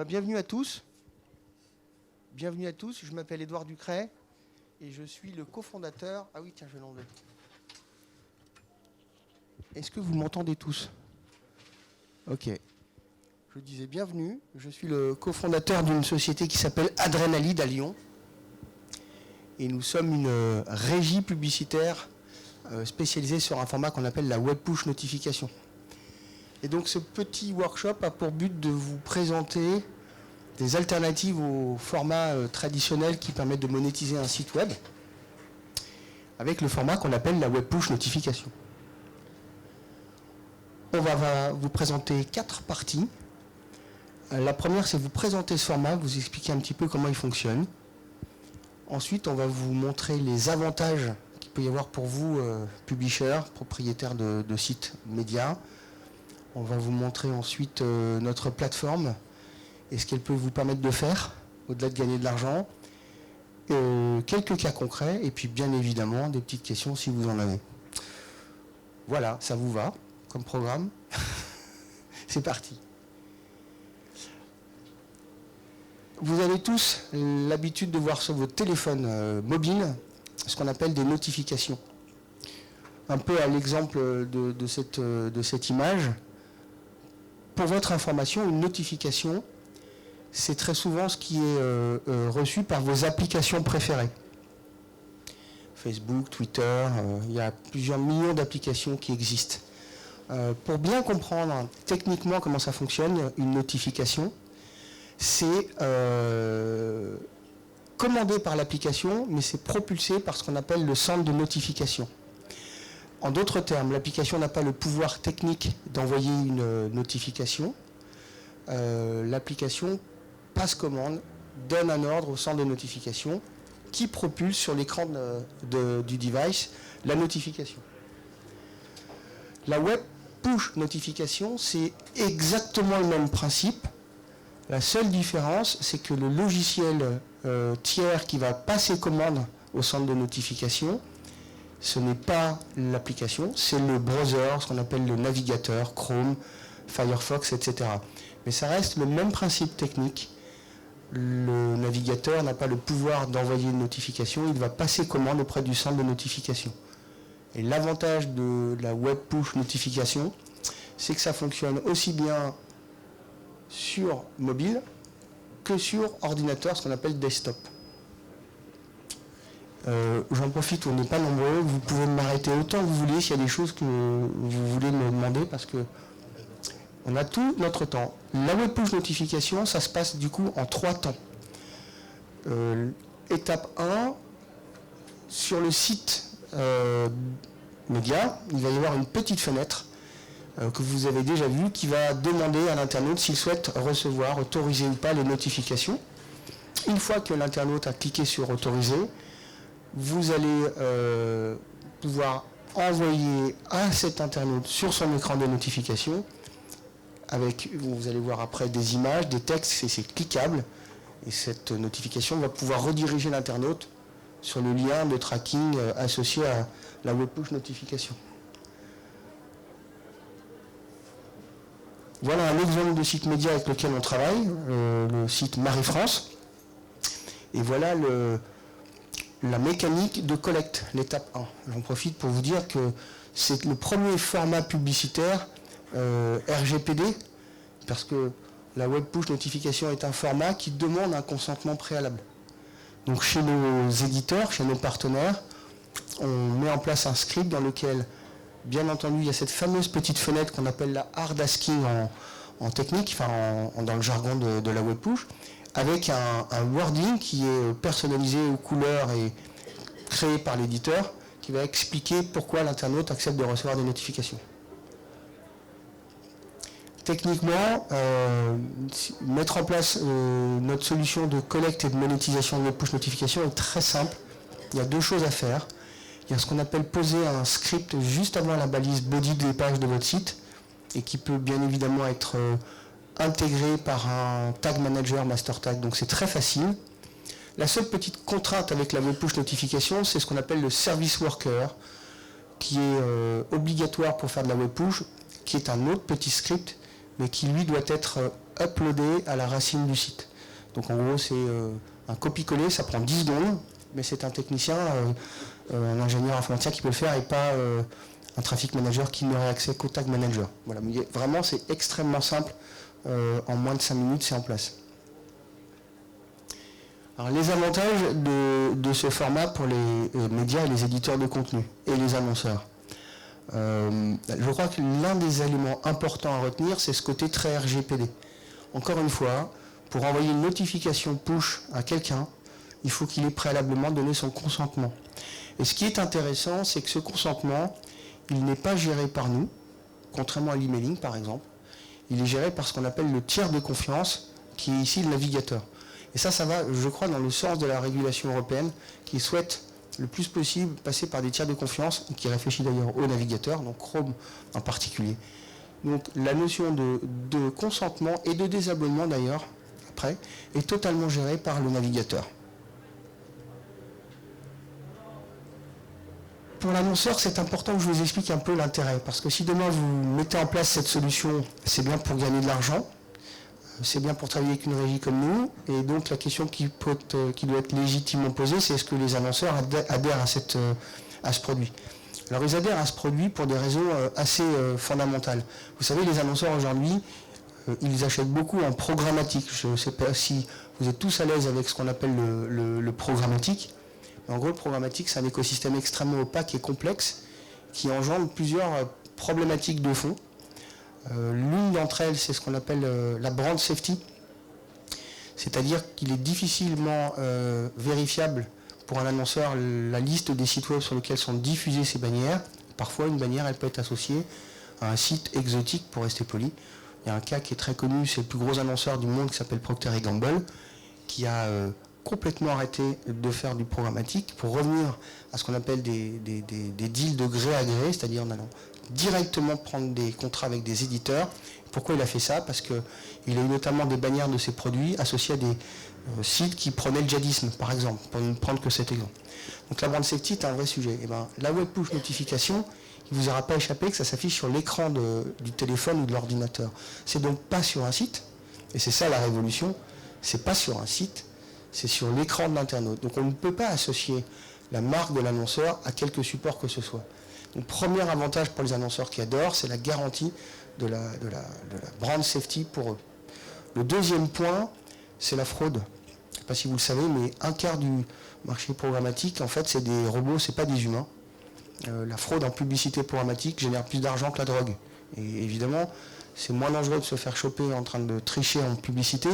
Bienvenue à tous. Bienvenue à tous. Je m'appelle Édouard Ducret et je suis le cofondateur. Ah oui, tiens, je vais l'enlever. Est-ce que vous m'entendez tous? Ok. Je disais bienvenue. Je suis le cofondateur d'une société qui s'appelle Adrénalide à Lyon. Et nous sommes une régie publicitaire spécialisée sur un format qu'on appelle la web push notification. Et donc ce petit workshop a pour but de vous présenter des alternatives au format traditionnel qui permettent de monétiser un site web avec le format qu'on appelle la web push notification. On va vous présenter 4 parties. La première, c'est vous présenter ce format, vous expliquer un petit peu comment il fonctionne. Ensuite, on va vous montrer les avantages qu'il peut y avoir pour vous, publishers, propriétaires de sites médias. On va vous montrer ensuite notre plateforme et ce qu'elle peut vous permettre de faire, au-delà de gagner de l'argent. Quelques cas concrets et puis bien évidemment des petites questions si vous en avez. Voilà, ça vous va comme programme? C'est parti. Vous avez tous l'habitude de voir sur votre téléphone mobile ce qu'on appelle des notifications. Un peu à l'exemple de cette image. Pour votre information, une notification, c'est très souvent ce qui est reçu par vos applications préférées. Facebook, Twitter, il y a plusieurs millions d'applications qui existent. Pour bien comprendre techniquement comment ça fonctionne, une notification, c'est commandé par l'application, mais c'est propulsé par ce qu'on appelle le centre de notification. En d'autres termes, l'application n'a pas le pouvoir technique d'envoyer une notification. L'application passe commande, donne un ordre au centre de notification qui propulse sur l'écran du device la notification. La web push notification, c'est exactement le même principe. La seule différence, c'est que le logiciel tiers qui va passer commande au centre de notification, ce n'est pas l'application, c'est le browser, ce qu'on appelle le navigateur, Chrome, Firefox, etc. Mais ça reste le même principe technique. Le navigateur n'a pas le pouvoir d'envoyer une notification, il va passer commande auprès du centre de notification. Et l'avantage de la web push notification, c'est que ça fonctionne aussi bien sur mobile que sur ordinateur, ce qu'on appelle desktop. J'en profite, on n'est pas nombreux, vous pouvez m'arrêter autant que vous voulez s'il y a des choses que vous voulez me demander parce que on a tout notre temps. La web push notification, ça se passe du coup en 3 temps. Étape 1, sur le site média, il va y avoir une petite fenêtre que vous avez déjà vue qui va demander à l'internaute s'il souhaite recevoir, autoriser ou pas les notifications. Une fois que l'internaute a cliqué sur autoriser, vous allez pouvoir envoyer à cet internaute sur son écran de notification, avec, vous allez voir après des images, des textes, et c'est cliquable, et cette notification va pouvoir rediriger l'internaute sur le lien de tracking associé à la web push notification. Voilà un exemple de site média avec lequel on travaille, le site Marie-France, et voilà la mécanique de collecte, l'étape 1. J'en profite pour vous dire que c'est le premier format publicitaire RGPD, parce que la web push notification est un format qui demande un consentement préalable. Donc chez nos éditeurs, chez nos partenaires, on met en place un script dans lequel, bien entendu, il y a cette fameuse petite fenêtre qu'on appelle la hard asking en technique, enfin dans le jargon de la web push, avec un wording qui est personnalisé aux couleurs et créé par l'éditeur, qui va expliquer pourquoi l'internaute accepte de recevoir des notifications. Techniquement, mettre en place notre solution de collecte et de monétisation de web push notification est très simple. Il y a 2 choses à faire. Il y a ce qu'on appelle poser un script juste avant la balise body des pages de votre site et qui peut bien évidemment être intégré par un tag manager master tag, donc c'est très facile. La seule petite contrainte avec la web push notification, c'est ce qu'on appelle le service worker, qui est obligatoire pour faire de la web push, qui est un autre petit script, mais qui lui doit être uploader à la racine du site. Donc en gros, c'est un copier-coller, ça prend 10 secondes, mais c'est un technicien, un ingénieur informaticien qui peut le faire et pas un traffic manager qui n'aurait accès qu'au tag manager. Voilà, mais vraiment, c'est extrêmement simple. En moins de 5 minutes, c'est en place. Alors, les avantages de ce format pour les médias et les éditeurs de contenu et les annonceurs. Je crois que l'un des éléments importants à retenir, c'est ce côté très RGPD. Encore une fois, pour envoyer une notification push à quelqu'un, il faut qu'il ait préalablement donné son consentement. Et ce qui est intéressant, c'est que ce consentement, il n'est pas géré par nous, contrairement à l'emailing par exemple. Il est géré par ce qu'on appelle le tiers de confiance, qui est ici le navigateur. Et ça va, je crois, dans le sens de la régulation européenne, qui souhaite le plus possible passer par des tiers de confiance, qui réfléchit d'ailleurs au navigateur, donc Chrome en particulier. Donc la notion de consentement et de désabonnement d'ailleurs, après, est totalement gérée par le navigateur. Pour l'annonceur, c'est important que je vous explique un peu l'intérêt, parce que si demain vous mettez en place cette solution, c'est bien pour gagner de l'argent, c'est bien pour travailler avec une régie comme nous, et donc la question qui doit être légitimement posée, c'est est-ce que les annonceurs adhèrent à ce produit. Alors ils adhèrent à ce produit pour des raisons assez fondamentales. Vous savez, les annonceurs aujourd'hui, ils achètent beaucoup en programmatique. Je ne sais pas si vous êtes tous à l'aise avec ce qu'on appelle le programmatique. En gros, le programmatique, c'est un écosystème extrêmement opaque et complexe qui engendre plusieurs problématiques de fond. L'une d'entre elles, c'est ce qu'on appelle la brand safety, c'est-à-dire qu'il est difficilement vérifiable pour un annonceur la liste des sites web sur lesquels sont diffusées ces bannières. Parfois, une bannière, elle peut être associée à un site exotique, pour rester poli. Il y a un cas qui est très connu, c'est le plus gros annonceur du monde qui s'appelle Procter & Gamble, qui a complètement arrêté de faire du programmatique pour revenir à ce qu'on appelle des deals de gré à gré, c'est-à-dire en allant directement prendre des contrats avec des éditeurs. Pourquoi il a fait ça? Parce qu'il a eu notamment des bannières de ses produits associés à des sites qui prenaient le djihadisme, par exemple, pour ne prendre que cet exemple. Donc la brand safety est un vrai sujet. Et la web push notification, il ne vous aura pas échappé que ça s'affiche sur l'écran du téléphone ou de l'ordinateur. C'est donc pas sur un site, et c'est ça la révolution, c'est pas sur un site, c'est sur l'écran de l'internaute. Donc on ne peut pas associer la marque de l'annonceur à quelque support que ce soit. Donc premier avantage pour les annonceurs qui adorent, c'est la garantie de la brand safety pour eux. Le deuxième point, c'est la fraude. Je ne sais pas si vous le savez, mais un quart du marché programmatique, en fait, c'est des robots, c'est pas des humains. La fraude en publicité programmatique génère plus d'argent que la drogue. Et évidemment, c'est moins dangereux de se faire choper en train de tricher en publicité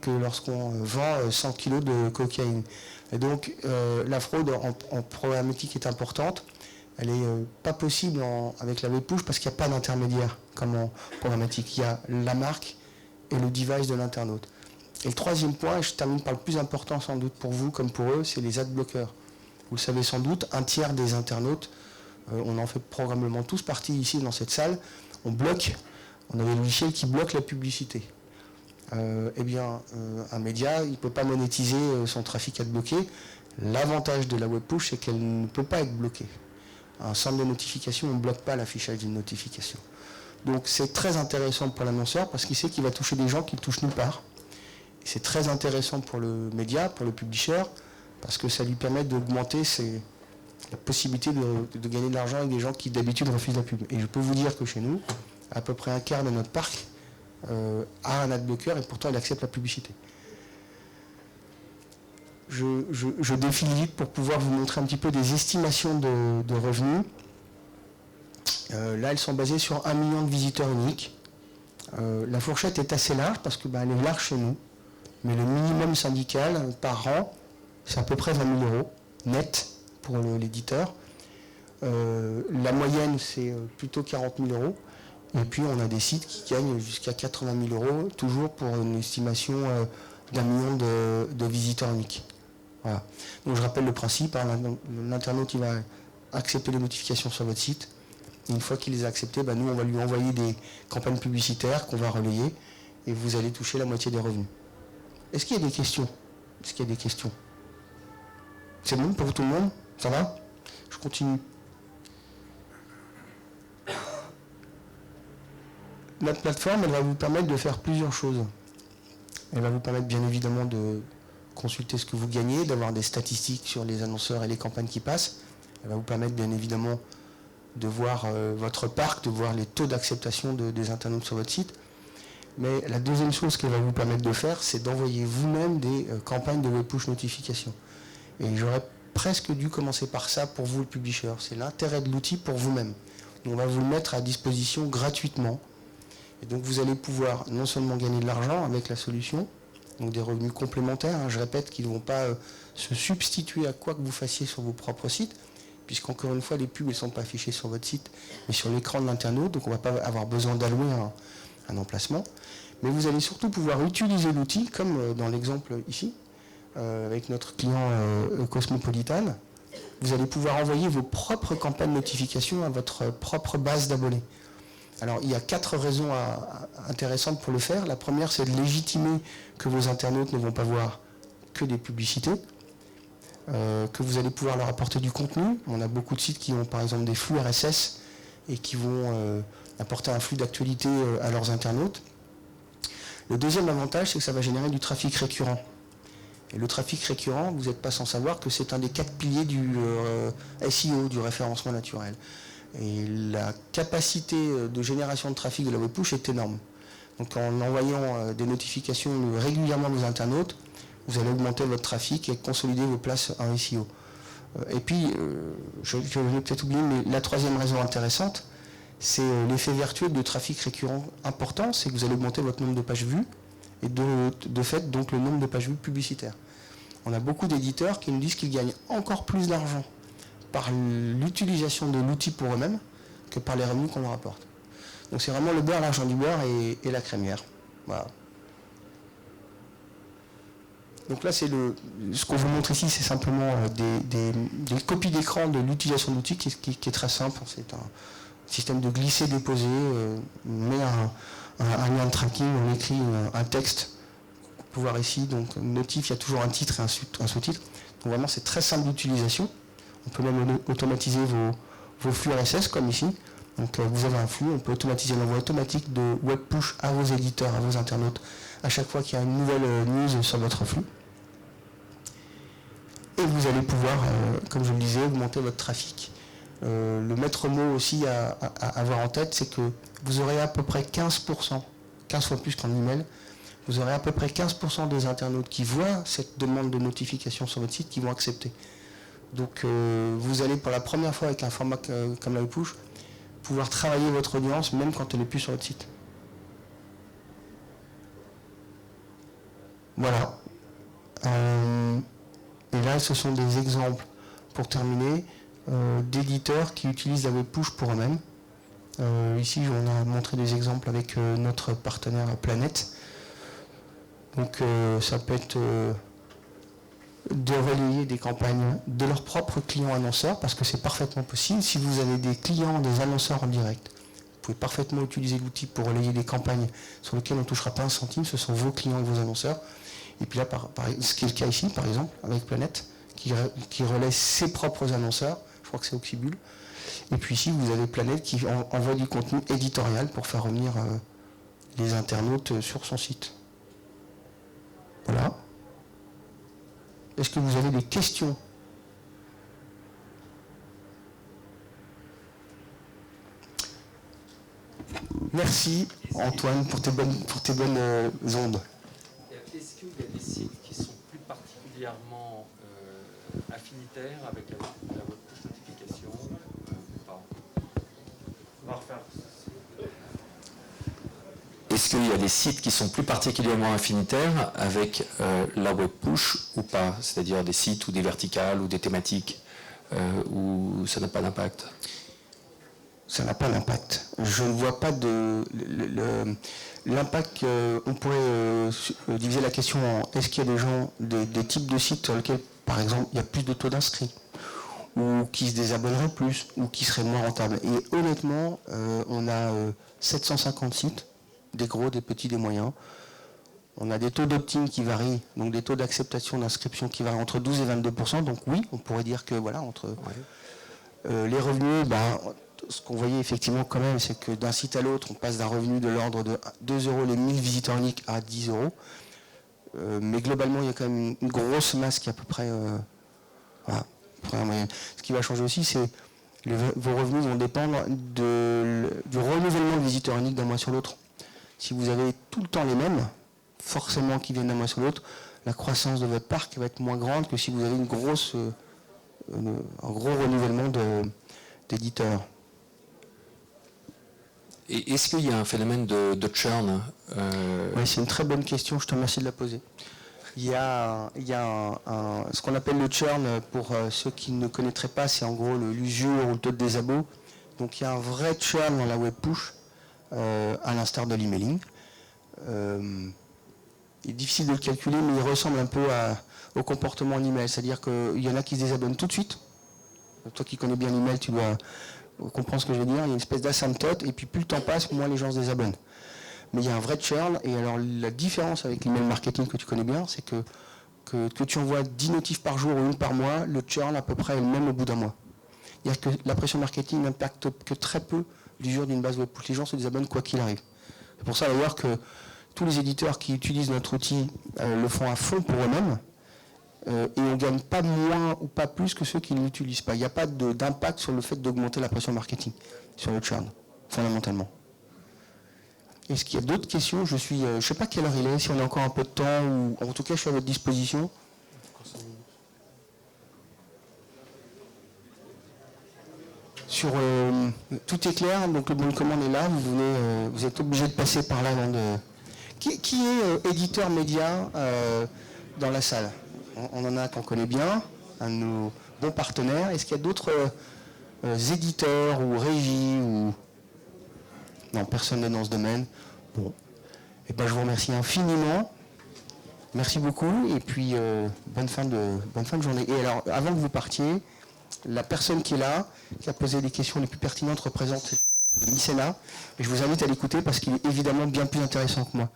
que lorsqu'on vend 100 kilos de cocaïne. Et donc, la fraude en programmatique est importante. Elle n'est pas possible avec la web push parce qu'il n'y a pas d'intermédiaire comme en programmatique. Il y a la marque et le device de l'internaute. Et le troisième point, et je termine par le plus important sans doute pour vous comme pour eux, c'est les adblockers. Vous le savez sans doute, un tiers des internautes, on en fait probablement tous partie ici dans cette salle, on a des logiciels qui bloquent la publicité. Un média, il ne peut pas monétiser son trafic adbloqué. L'avantage de la web push, c'est qu'elle ne peut pas être bloquée. Un centre de notification, on ne bloque pas l'affichage d'une notification. Donc c'est très intéressant pour l'annonceur parce qu'il sait qu'il va toucher des gens qui ne touchent nulle part. C'est très intéressant pour le média, pour le publisher, parce que ça lui permet d'augmenter la possibilité de gagner de l'argent avec des gens qui d'habitude refusent la pub. Et je peux vous dire que chez nous, à peu près un quart de notre parc a un adblocker et pourtant il accepte la publicité. Je défile vite pour pouvoir vous montrer un petit peu des estimations de revenus. Là, elles sont basées sur 1 million de visiteurs uniques. La fourchette est assez large parce qu'elle est large chez nous. Mais le minimum syndical par an, c'est à peu près 20 000 euros net pour l'éditeur. La moyenne, c'est plutôt 40 000 euros. Et puis, on a des sites qui gagnent jusqu'à 80 000 euros, toujours pour une estimation d'1 million de visiteurs uniques. Voilà. Donc, je rappelle le principe. L'internaute, il va accepter les notifications sur votre site. Et une fois qu'il les a acceptées, nous, on va lui envoyer des campagnes publicitaires qu'on va relayer et vous allez toucher la moitié des revenus. Est-ce qu'il y a des questions? C'est bon pour tout le monde? Ça va? Je continue. Notre plateforme, elle va vous permettre de faire plusieurs choses. Elle va vous permettre bien évidemment de consulter ce que vous gagnez, d'avoir des statistiques sur les annonceurs et les campagnes qui passent. Elle va vous permettre bien évidemment de voir votre parc, de voir les taux d'acceptation des internautes sur votre site. Mais la deuxième chose qu'elle va vous permettre de faire, c'est d'envoyer vous-même des campagnes de web push notification. Et j'aurais presque dû commencer par ça pour vous, le publisher. C'est l'intérêt de l'outil pour vous-même. On va vous le mettre à disposition gratuitement. Et donc vous allez pouvoir non seulement gagner de l'argent avec la solution, donc des revenus complémentaires, hein, je répète qu'ils ne vont pas se substituer à quoi que vous fassiez sur vos propres sites, puisqu'encore une fois, les pubs ne sont pas affichées sur votre site, mais sur l'écran de l'internaute, donc on ne va pas avoir besoin d'allouer un emplacement. Mais vous allez surtout pouvoir utiliser l'outil, comme dans l'exemple ici, avec notre client Cosmopolitan. Vous allez pouvoir envoyer vos propres campagnes de notification à votre propre base d'abonnés. Alors, il y a 4 raisons intéressantes pour le faire. La première, c'est de légitimer que vos internautes ne vont pas voir que des publicités, que vous allez pouvoir leur apporter du contenu. On a beaucoup de sites qui ont, par exemple, des flux RSS et qui vont apporter un flux d'actualité à leurs internautes. Le deuxième avantage, c'est que ça va générer du trafic récurrent. Et le trafic récurrent, vous n'êtes pas sans savoir que c'est un des 4 piliers du SEO, du référencement naturel. Et la capacité de génération de trafic de la web push est énorme. Donc en envoyant des notifications régulièrement à vos internautes, vous allez augmenter votre trafic et consolider vos places en SEO. Et puis, je l'ai peut-être oublié, mais la troisième raison intéressante, c'est l'effet vertueux de trafic récurrent important, c'est que vous allez augmenter votre nombre de pages vues et de fait donc le nombre de pages vues publicitaires. On a beaucoup d'éditeurs qui nous disent qu'ils gagnent encore plus d'argent par l'utilisation de l'outil pour eux-mêmes que par les revenus qu'on leur apporte. Donc c'est vraiment le beurre, l'argent du beurre et la crémière. Voilà. Donc là, ce qu'on vous montre ici, c'est simplement des copies d'écran de l'utilisation de l'outil qui est très simple. C'est un système de glisser-déposer. On met un lien de tracking, on écrit un texte. On peut voir ici, donc notif, il y a toujours un titre et un sous-titre. Donc vraiment, c'est très simple d'utilisation. On peut même automatiser vos flux RSS comme ici. Donc vous avez un flux, on peut automatiser l'envoi automatique de web push à vos éditeurs, à vos internautes, à chaque fois qu'il y a une nouvelle news sur votre flux. Et vous allez pouvoir, comme je le disais, augmenter votre trafic. Le maître mot aussi à avoir en tête, c'est que vous aurez à peu près 15%, 15 fois plus qu'en email, vous aurez à peu près 15% des internautes qui voient cette demande de notification sur votre site qui vont accepter. Donc vous allez pour la première fois avec un format comme la web push pouvoir travailler votre audience même quand elle n'est plus sur votre site. Voilà. Et là, ce sont des exemples, pour terminer, d'éditeurs qui utilisent la web push pour eux-mêmes. Ici, on a montré des exemples avec notre partenaire Planète. Donc ça peut être de relayer des campagnes de leurs propres clients annonceurs, parce que c'est parfaitement possible. Si vous avez des clients, des annonceurs en direct, vous pouvez parfaitement utiliser l'outil pour relayer des campagnes sur lesquelles on ne touchera pas un centime, ce sont vos clients et vos annonceurs. Et puis là, ce qui est le cas ici, par exemple, avec Planète, qui relaie ses propres annonceurs, je crois que c'est Oxybul. Et puis ici, vous avez Planète qui envoie du contenu éditorial pour faire revenir les internautes sur son site. Voilà. Est-ce que vous avez des questions ? Merci Antoine pour tes bonnes ondes. Est-ce qu'il y a des sites qui sont plus particulièrement affinitaires avec la web push notification ou pas ? On va refaire. Est-ce qu'il y a des sites qui sont plus particulièrement affinitaires avec la web push ou pas ? C'est-à-dire des sites ou des verticales ou des thématiques où ça n'a pas d'impact ? Ça n'a pas d'impact. Je ne vois pas l'impact. On pourrait diviser la question en est-ce qu'il y a des gens, des types de sites sur lesquels, par exemple, il y a plus de taux d'inscrits, ou qui se désabonneraient plus, ou qui seraient moins rentables. Et honnêtement, on a 750 sites, des gros, des petits, des moyens. On a des taux d'opt-in qui varient, donc des taux d'acceptation d'inscription qui varient entre 12 et 22%. Donc oui, on pourrait dire que voilà, entre les revenus, ce qu'on voyait effectivement quand même, c'est que d'un site à l'autre, on passe d'un revenu de l'ordre de 2 € les 1000 visiteurs uniques à 10 €. Mais globalement, il y a quand même une grosse masse qui est à peu près... voilà, première moyenne. Ce qui va changer aussi, c'est vos revenus vont dépendre du renouvellement de visiteurs uniques d'un mois sur l'autre. Si vous avez tout le temps les mêmes, forcément qui viennent d'un mois sur l'autre, la croissance de votre parc va être moins grande que si vous avez un gros renouvellement d'éditeurs. Et est-ce qu'il y a un phénomène de churn Oui, c'est une très bonne question, je te remercie de la poser. Il y a ce qu'on appelle le churn, pour ceux qui ne connaîtraient pas, c'est en gros l'usure ou le taux de désabot. Donc il y a un vrai churn dans la web push, à l'instar de l'emailing. Il est difficile de le calculer, mais il ressemble un peu au comportement en email. C'est-à-dire qu'il y en a qui se désabonnent tout de suite. Toi qui connais bien l'email, tu dois comprendre ce que je veux dire. Il y a une espèce d'asymptote, et puis plus le temps passe, moins les gens se désabonnent. Mais il y a un vrai churn, et alors la différence avec l'email marketing que tu connais bien, c'est que tu envoies 10 notifs par jour ou une par mois, le churn à peu près est le même au bout d'un mois. C'est-à-dire que la pression marketing n'impacte que très peu l'usure d'une base web push. Les gens se désabonnent quoi qu'il arrive. C'est pour ça d'ailleurs que tous les éditeurs qui utilisent notre outil le font à fond pour eux-mêmes, et on ne gagne pas moins ou pas plus que ceux qui ne l'utilisent pas. Il n'y a pas d'impact sur le fait d'augmenter la pression marketing, sur le churn, fondamentalement. Est-ce qu'il y a d'autres questions? Je ne sais pas quelle heure il est, si on a encore un peu de temps, ou en tout cas je suis à votre disposition. Sur tout est clair, donc le bon de commande est là, vous êtes obligé de passer par là avant de... Qui est éditeur média dans la salle? On en a qu'on connaît bien, un de nos bons partenaires. Est-ce qu'il y a d'autres éditeurs ou régies ou... Non, personne n'est dans ce domaine. Bon. Eh ben, je vous remercie infiniment. Merci beaucoup. Et puis, bonne fin de journée. Et alors, avant que vous partiez, la personne qui est là, qui a posé les questions les plus pertinentes, représente le Mycénat. Et je vous invite à l'écouter parce qu'il est évidemment bien plus intéressant que moi.